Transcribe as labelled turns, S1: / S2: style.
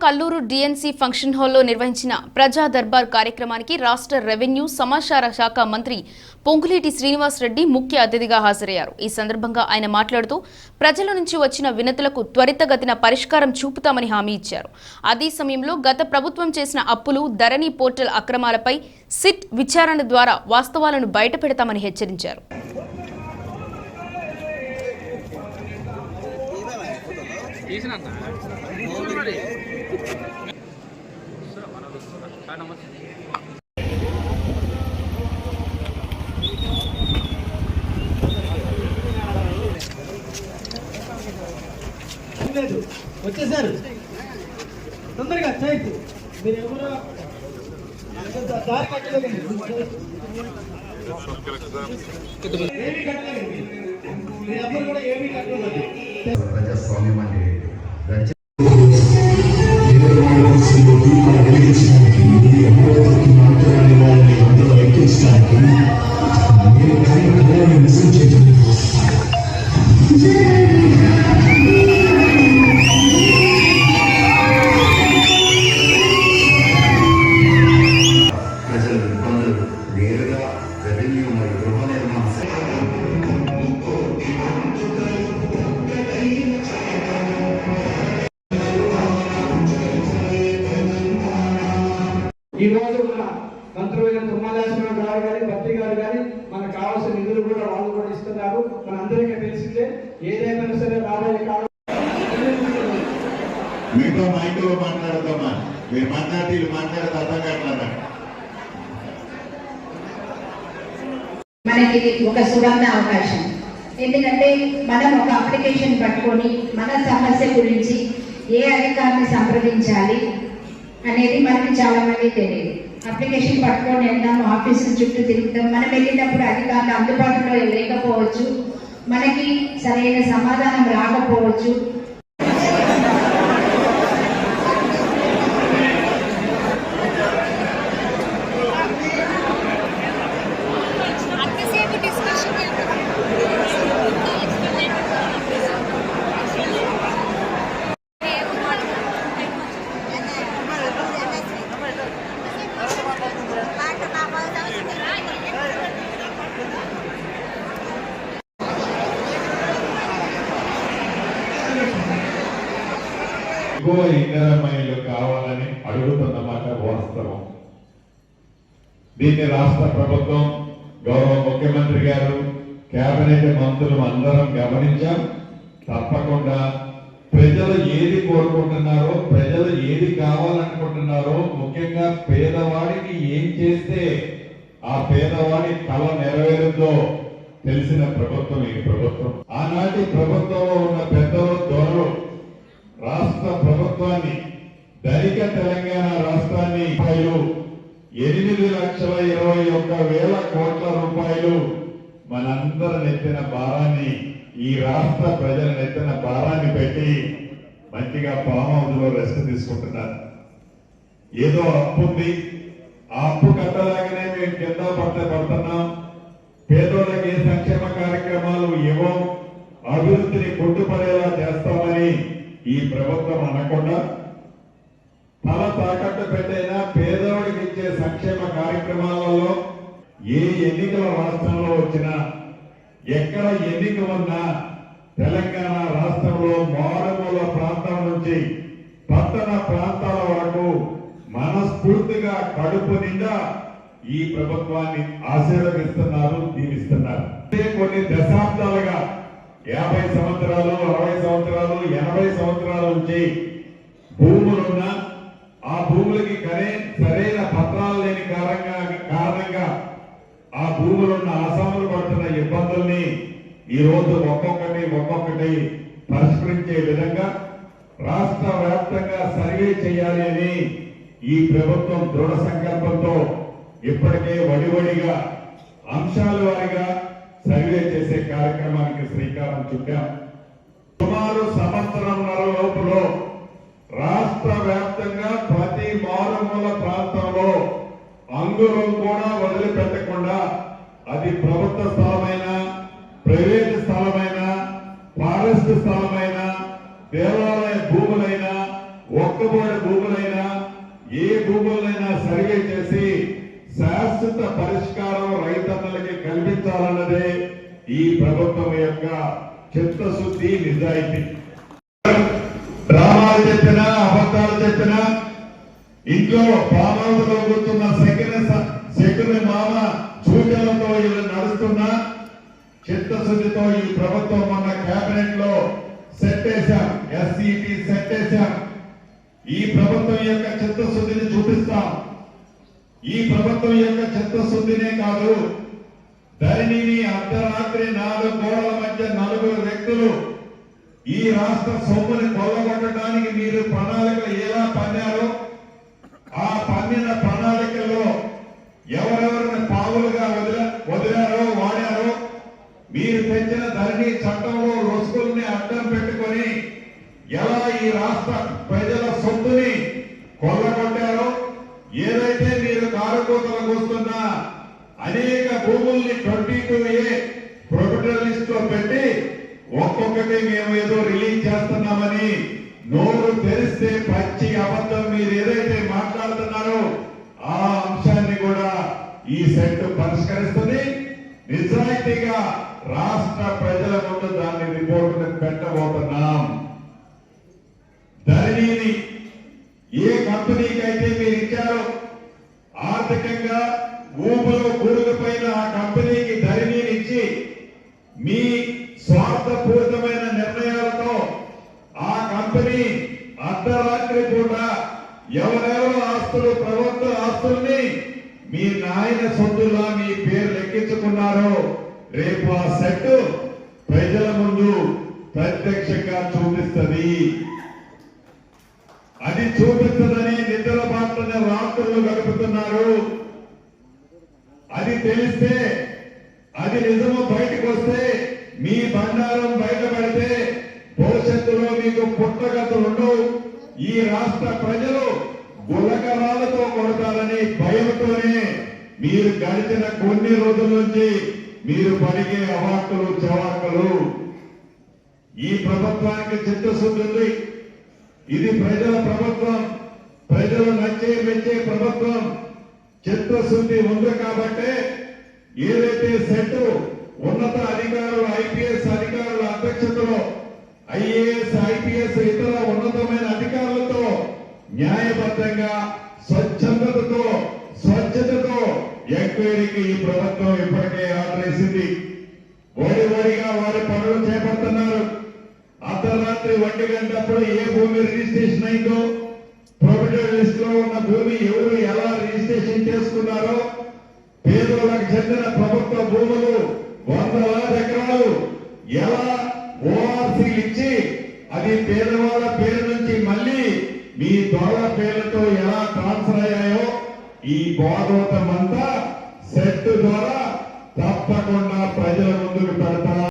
S1: Kalluru DNC function హాల్లో నిర్వహించిన ప్రజా దర్బార్ కార్యక్రమానికి రాష్ట్ర రెవెన్యూ సమాచార శాఖ మంత్రి పొంగులేటి శ్రీనివాస్ రెడ్డి ముఖ్య అతిథిగా హాజరయ్యారు. ఈ సందర్భంగా ఆయన మాట్లాడుతూ ప్రజల నుంచి వచ్చిన వినతులకు త్వరితగతిన పరిష్కారం చూపుతామని హామీ ఇచ్చారు. అదే సమయంలో గత ప్రభుత్వం చేసిన అప్పులు, ధరణి పోర్టల్ అక్రమాలపై సిట్ విచారణ ద్వారా వాస్తవాలను బయటపెడతామని హెచ్చరించారు.
S2: వచ్చేసారు తొందరగా చేయండి. మీరు ఎవరు దారి కట్టలేదండి, ఏమీ కట్టలేదండి, మీరు ఎవరు కూడా ఏమీ కట్టలేదు.
S3: ప్రజాస్వామ్యాన్ని
S2: ఈ రోజు మన మంత్రులైన తుమ్మలాశ్వరరావు గారు కానీ భర్తీ గారు కానీ మనకు కావాల్సిన నిధులు కూడా వాళ్ళు కూడా ఇస్తున్నారు. మన అందరికీ తెలిసిందే. ఏదైనా సరే రాబోయే కాలం
S3: మీతో మైండ్లో మాట్లాడతామా, మీరు మాట్లాడితే అర్థం కావట్లేదా?
S4: మనకి ఒక సువర్ణ అవకాశం. ఎందుకంటే మనం ఒక అప్లికేషన్ పట్టుకొని మన సమస్య గురించి ఏ అధికారిని సంప్రదించాలి అనేది మనకి చాలా మంది తెలియదు. అప్లికేషన్ పట్టుకొని వెళ్దాం, ఆఫీసుల చుట్టూ తిరుగుతాం. మనం వెళ్ళినప్పుడు అధికారులు అందుబాటులో లేకపోవచ్చు, మనకి సరైన సమాధానం రాకపోవచ్చు.
S3: ఇందిరామయ్యలు కావాలని అడుగుతున్నమాట వాస్తవం. దీన్ని రాష్ట్ర ప్రభుత్వం, గౌరవ ముఖ్యమంత్రి గారు, కేబినెట్ మంత్రులు అందరం గమనించాం. తప్పకుండా ప్రజలు ఏది కోరుకుంటున్నారో, ప్రజలు ఏది కావాలనుకుంటున్నారో, ముఖ్యంగా పేదవాడికి ఏం చేస్తే ఆ పేదవాడి కళ నెరవేరుతో తెలిసిన ప్రభుత్వం ఈ ప్రభుత్వం. ఆనాటి ప్రభుత్వంలో ఉన్న పెద్దలు, దొరలు రాష్ట్ర ప్రభుత్వాన్ని, ధనిక తెలంగాణ రాష్ట్రాన్ని 8,21,000 కోట్ల రూపాయలు మనందరి నెత్తిన భారాన్ని, ఈ రాష్ట్ర ప్రజల నెత్తిన భారాన్ని పెట్టి మంచిగా ఫామ్ హౌస్ లో రెస్ట్ తీసుకుంటున్నారు. ఏదో అప్పు ఉంది, ఆ అప్పు కట్టలాగానే మేము కింద పడుతున్నాం, పేదోళ్ళకి ఏ సంక్షేమ కార్యక్రమాలు ఇవ్వం, అభివృద్ధిని కొట్టుపడేలా చేస్తామని ఈ ప్రభుత్వం అనకుండా తల తాకట్టు పెట్టైనా పేదవాడికి ఇచ్చే సంక్షేమ కార్యక్రమాలలో ఏ ఎన్నికల రాష్ట్రంలో వచ్చినా, ఎక్కడ ఎన్నిక ఉన్నా తెలంగాణ రాష్ట్రంలో మారుమూల ప్రాంతం నుంచి పట్టణ ప్రాంతాల వరకు మనస్ఫూర్తిగా కడుపు నిండా ఈ ప్రభుత్వాన్ని ఆశీర్వదిస్తున్నారు, దీవిస్తున్నారు. కొన్ని దశాబ్దాలుగా 50 సంవత్సరాలు, 60 సంవత్సరాలు, 80 సంవత్సరాల నుంచి భూములున్నా ఆ భూములకి సరైన పత్రాలు లేని కారణంగా ఆ భూములున్న ఆసాములు పడుతున్న ఇబ్బందుల్ని ఈ రోజు ఒక్కొక్కటి పరిష్కరించే విధంగా రాష్ట్ర వ్యాప్తంగా సర్వే చేయాలి అని ఈ ప్రభుత్వం దృఢ సంకల్పంతో ఇప్పటికే వడివడిగా అంశాల వారిగా సర్వే చేసే కార్యక్రమానికి శ్రీకారం చుట్టాం. సుమారు సంవత్సరంన్నర లోపులో రాష్ట్ర వ్యాప్తంగా ప్రతి మారుమూల ప్రాంతంలో అంగుళం కూడా వదిలిపెట్టకుండా, అది ప్రభుత్వ స్థలమైనా, ప్రైవేటు స్థలమైనా, ఫారెస్ట్ స్థలమైనా, దేవాలయ భూములైనా ఒక్కబోడి భూములైనా ఏ భూములైనా సర్వే చేసి శాశ్వత పరిష్కారం రైతన్నలకి కల్పించాలన్నదే ఈ ప్రభుత్వం యొక్క చిత్తశుద్ధి, నిజాయితీ. డ్రామాలు చెప్పినా అబద్ధాలు చెప్పినా ఇంట్లో పామాలతో కూర్చున్న సెకండ్ మామ సూచనలతో వీళ్ళు నడుస్తున్నా చిత్తశుద్ధితో ఈ ప్రభుత్వం మొన్న కేబినెట్ లో సెట్ వేశాం, ఎస్సీటీ సెట్ వేశాం. ఈ ప్రభుత్వం యొక్క చిత్తశుద్ధిని చూపిస్తాం. ఈ ప్రభుత్వం యొక్క చిత్తశుద్ధినే కాదు, ధరణిని అర్ధరాత్రి 4 గోడల మధ్య 4 వ్యక్తులు ఈ రాష్ట్ర సొమ్ముని కొల్లగొట్టడానికి మీరు ప్రణాళికలు ఎలా పన్నారో ఆ పన్నిన ప్రణాళికల్లో ఎవరెవరిని పావులుగా వదిలారో వాడారో, మీరు తెచ్చిన ధరణి చట్టంలో రొసుకుల్ని అడ్డం పెట్టుకొని ఎలా ఈ రాష్ట్ర ప్రజల సొత్తుని కొల్లగొట్టారో, ఏదైతే మీరు కారుకోతలకు వస్తున్న అనేక భూముల్ని 22A ప్రొబిటరీ లిస్ట్ లో పెట్టి ఒక్కొక్కటి మేము ఏదో రిలీజ్ చేస్తున్నామని నోరు తెరిస్తే పచ్చి అబద్ధం మీరు ఏదైతే మాట్లాడుతున్నారో ఆ అంశాన్ని కూడా ఈ సెట్ పరిష్కరిస్తుంది. నిజాయితీగా రాష్ట్ర ప్రజల ముందు దాన్ని రిపోర్టును పెట్టబోతున్నాం. ధరణిని ఏ కంపెనీకి అయితే మీరు ఇచ్చారో, ఆర్థికంగా ఊపులో కూరుకుపోయిన ఆ కంపెనీకి ధరణిని ఇచ్చి మీ స్వార్థపూరితమైన నిర్ణయాలతో ఆ కంపెనీ అర్ధరాత్రి పూట ఎవరెవరో ఆస్తులు, ప్రభుత్వ ఆస్తుల్ని మీ నాయన సొత్తులా మీ పేరు లెక్కించుకున్నారో రేపు ఆ సెట్ ప్రజల ముందు ప్రత్యక్షంగా చూపిస్తుంది. అది చూపిస్తుందని నిద్ర బాటున రాత్రులు గడుపుతున్నారు. అది తెలిస్తే, అది నిజము బయటకు వస్తే, మీ బండారం బయటపడితే భవిష్యత్తులో మీకు పుట్టగతులు ఉండవు. ఈ రాష్ట్ర ప్రజలు గులకరాలతో కొడతారని భయంతోనే మీరు గడిచిన కొన్ని రోజుల నుంచి మీరు పడిగే అవాక్కులు చవాక్కులు. ఈ ప్రభుత్వానికి చిత్తశుద్ధి ఉంది. ఇది ప్రజల ప్రభుత్వం, ప్రజలు నచ్చే మెచ్చే ప్రభుత్వం. చిత్తశుద్ధి ఉంది కాబట్టి ఏదైతే సెట్ ఉన్నత అధికారులు, ఐపీఎస్ అధికారుల అధ్యక్షతలో ఐఏఎస్, ఐపీఎస్ ఇతర ఉన్నతమైన అధికారులతో న్యాయబద్ధంగా స్వచ్ఛతతో ఎంక్వైరీకి ఈ ప్రభుత్వం ఇప్పటికే ఆర్డర్ వేసింది. వడిగా వారి పనులు చేపడుతున్నారు. అర్ధరాత్రి 1 గంటప్పుడు ఏ భూమి రిజిస్ట్రేషన్ అయిందో, ప్రొబిటరీ లిస్ట్ లో ఉన్న భూమి ఎవరు ఎలా రిజిస్ట్రేషన్ చేసుకున్నారో, పేదలకు చెందిన ప్రభుత్వ భూములు 100,000 ఎకరాలు ఎలా ఓఆర్సీలు ఇచ్చి అది పేదవాళ్ళ పేరు నుంచి మళ్ళీ మీ దొరల పేర్లతో ఎలా ట్రాన్స్ఫర్ అయ్యాయో ఈ భాగవతం అంతా సెట్ ద్వారా తప్పకుండా ప్రజల ముందుకు పెడతారు.